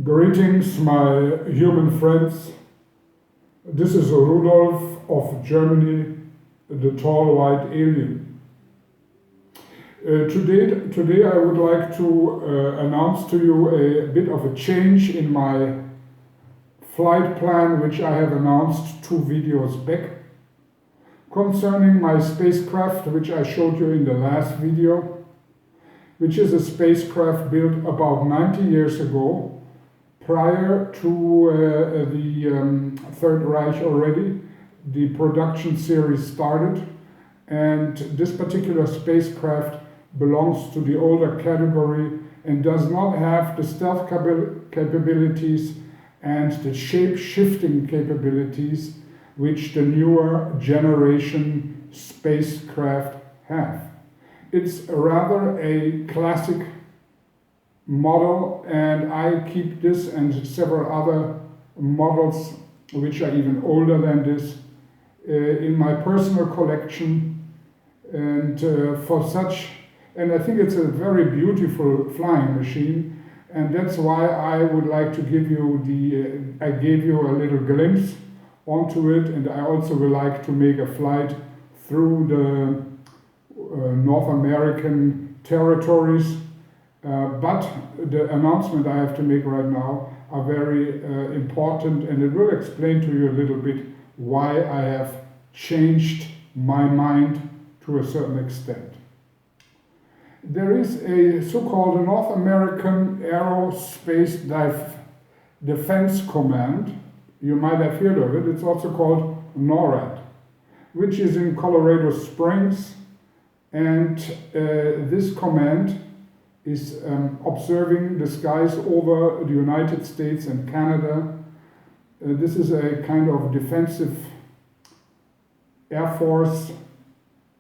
Greetings, my human friends. This is Rudolf of Germany, the tall white alien. Today I would like to announce to you a bit of a change in my flight plan, which I have announced 2 videos back, concerning my spacecraft, which I showed you in the last video, which is a spacecraft built about 90 years ago, prior to the Third Reich already. The production series started, and this particular spacecraft belongs to the older category and does not have the stealth capabilities and the shape-shifting capabilities which the newer generation spacecraft have. It's rather a classic model, and I keep this and several other models which are even older than this in my personal collection, and I think it's a very beautiful flying machine, and that's why I would like to give you I gave you a little glimpse onto it, and I also would like to make a flight through the North American territories. But the announcement I have to make right now are very important, and it will explain to you a little bit why I have changed my mind to a certain extent. There is a so-called North American Aerospace Defense Command. You might have heard of it. It's also called NORAD, which is in Colorado Springs, and this command is observing the skies over the United States and Canada. This is a kind of defensive Air Force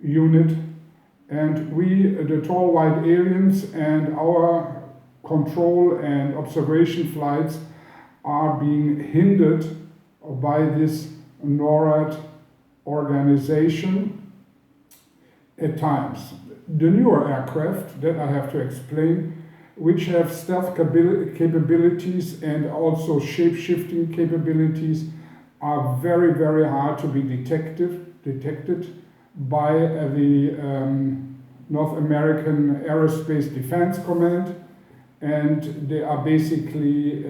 unit, and we, the tall white aliens, and our control and observation flights are being hindered by this NORAD organization at times. The newer aircraft that I have to explain, which have stealth capabilities and also shape-shifting capabilities, are very, very hard to be detected by the North American Aerospace Defense Command, and they are basically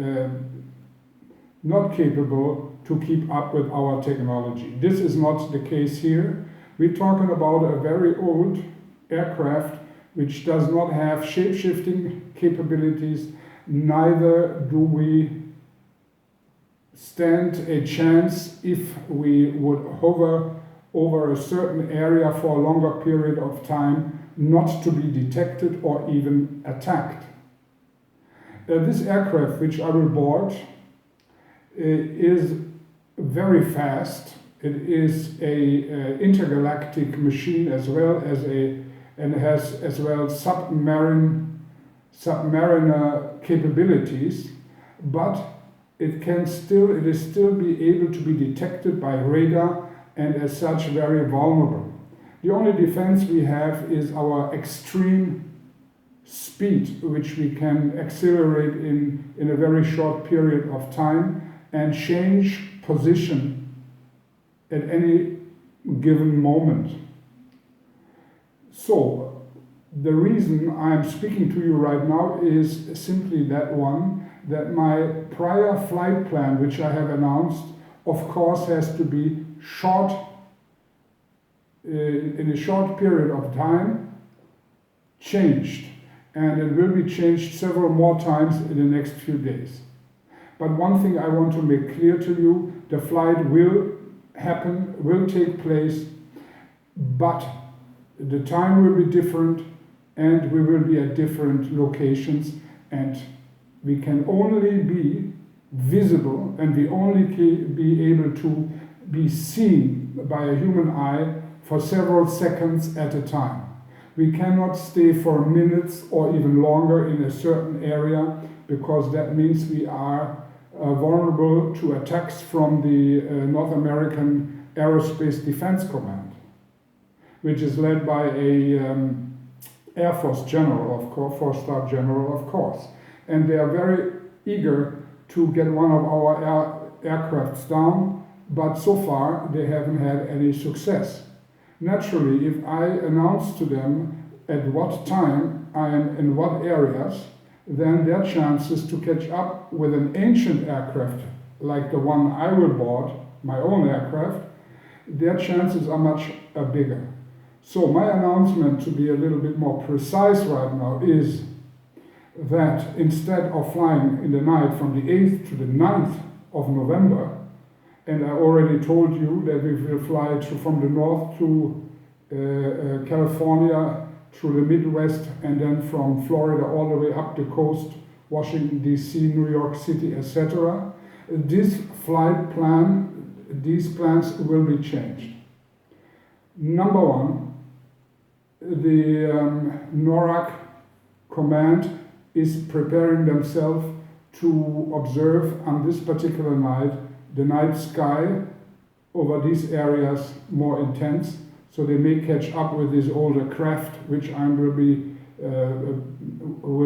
not capable to keep up with our technology. This is not the case here. We're talking about a very old aircraft which does not have shape-shifting capabilities, neither do we stand a chance if we would hover over a certain area for a longer period of time not to be detected or even attacked. This aircraft, which I will board, is very fast. It is a intergalactic machine as well as and has as well submariner capabilities, but it is still be able to be detected by radar, and as such very vulnerable. The only defense we have is our extreme speed, which we can accelerate in a very short period of time and change position at any given moment. So, the reason I'm speaking to you right now is simply that one, that my prior flight plan, which I have announced, of course has to be short, in a short period of time, changed. And it will be changed several more times in the next few days. But one thing I want to make clear to you, the flight will happen, will take place, but the time will be different, and we will be at different locations, and we can only be visible, and we only be able to be seen by a human eye for several seconds at a time. We cannot stay for minutes or even longer in a certain area, because that means we are vulnerable to attacks from the North American Aerospace Defense Command, which is led by a Air Force general, of course, 4-star general, of course. And they are very eager to get one of our aircrafts down, but so far they haven't had any success. Naturally, if I announce to them at what time I am in what areas, then their chances to catch up with an ancient aircraft like the one I will board, my own aircraft, their chances are much bigger. So my announcement, to be a little bit more precise right now, is that instead of flying in the night from the 8th to the 9th of November, and I already told you that we will fly from the north to California, through the Midwest, and then from Florida all the way up the coast, Washington D.C., New York City, etc. This flight plan, these plans will be changed. Number one, the NORAD command is preparing themselves to observe on this particular night the night sky over these areas more intense, so they may catch up with this older craft which I will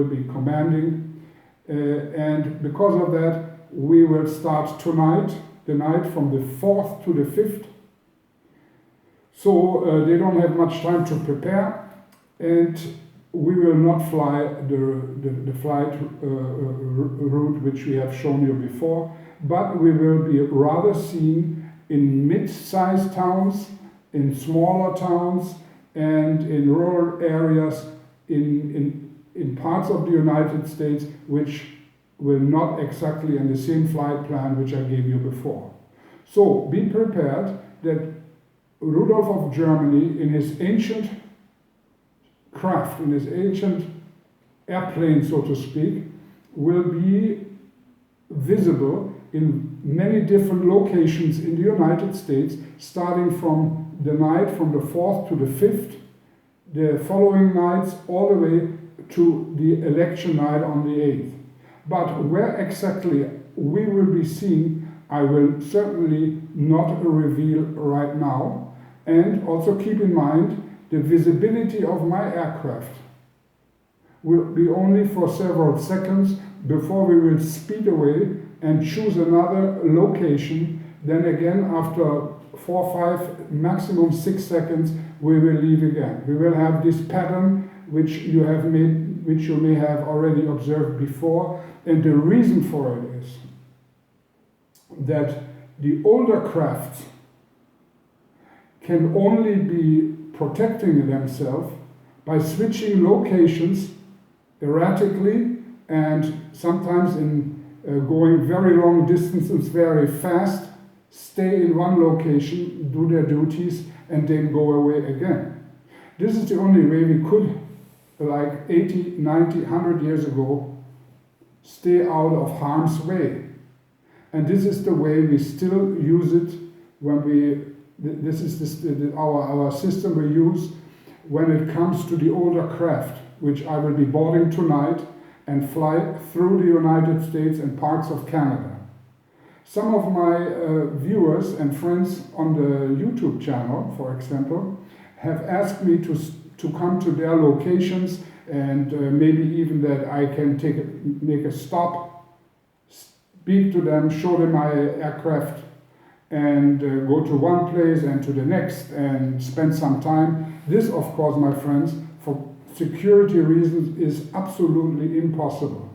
be commanding, and because of that we will start tonight, the night from the 4th to the 5th, so they don't have much time to prepare, and we will not fly the flight route which we have shown you before, but we will be rather seen in mid-sized towns, in smaller towns, and in rural areas in parts of the United States which will not exactly in the same flight plan which I gave you before. So be prepared that Rudolf of Germany, in his ancient craft, in his ancient airplane, so to speak, will be visible in many different locations in the United States, starting from the night from the 4th to the 5th, the following nights all the way to the election night on the 8th. But where exactly we will be seen, I will certainly not reveal right now. And also keep in mind, the visibility of my aircraft will be only for several seconds before we will speed away and choose another location. Then again, after 4, 5, maximum 6 seconds, we will leave again. We will have this pattern which you may have already observed before, and the reason for it is that the older crafts can only be protecting themselves by switching locations erratically and sometimes in going very long distances very fast, stay in one location, do their duties, and then go away again. This is the only way we could, like 80, 90, 100 years ago, stay out of harm's way. And this is the way we still use it when our system we use when it comes to the older craft, which I will be boarding tonight and fly through the United States and parts of Canada. Some of my viewers and friends on the YouTube channel, for example, have asked me to come to their locations, and maybe even that I can make a stop, speak to them, show them my aircraft, and go to one place and to the next and spend some time. This, of course, my friends, for security reasons is absolutely impossible.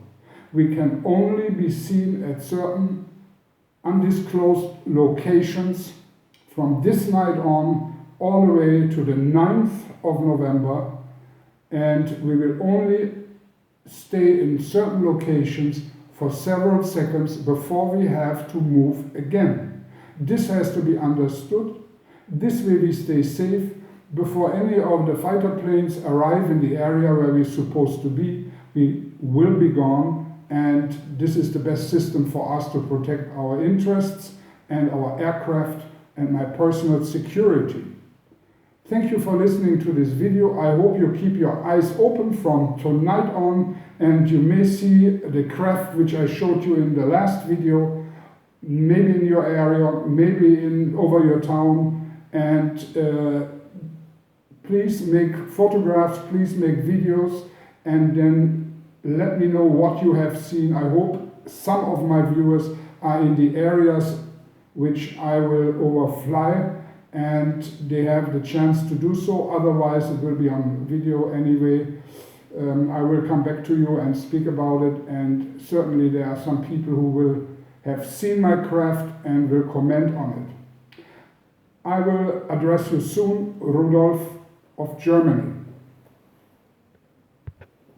We can only be seen at certain undisclosed locations from this night on all the way to the 9th of November, and we will only stay in certain locations for several seconds before we have to move again. This has to be understood. This way we stay safe. Before any of the fighter planes arrive in the area where we're supposed to be, we will be gone, and this is the best system for us to protect our interests and our aircraft and my personal security. Thank you for listening to this video. I hope you keep your eyes open from tonight on, and you may see the craft which I showed you in the last video, maybe in your area, maybe over your town, and please make photographs, please make videos, and then let me know what you have seen. I hope some of my viewers are in the areas which I will overfly, and they have the chance to do so. Otherwise, it will be on video anyway. I will come back to you and speak about it, and certainly there are some people who will have seen my craft and will comment on it. I will address you soon, Rudolf of Germany.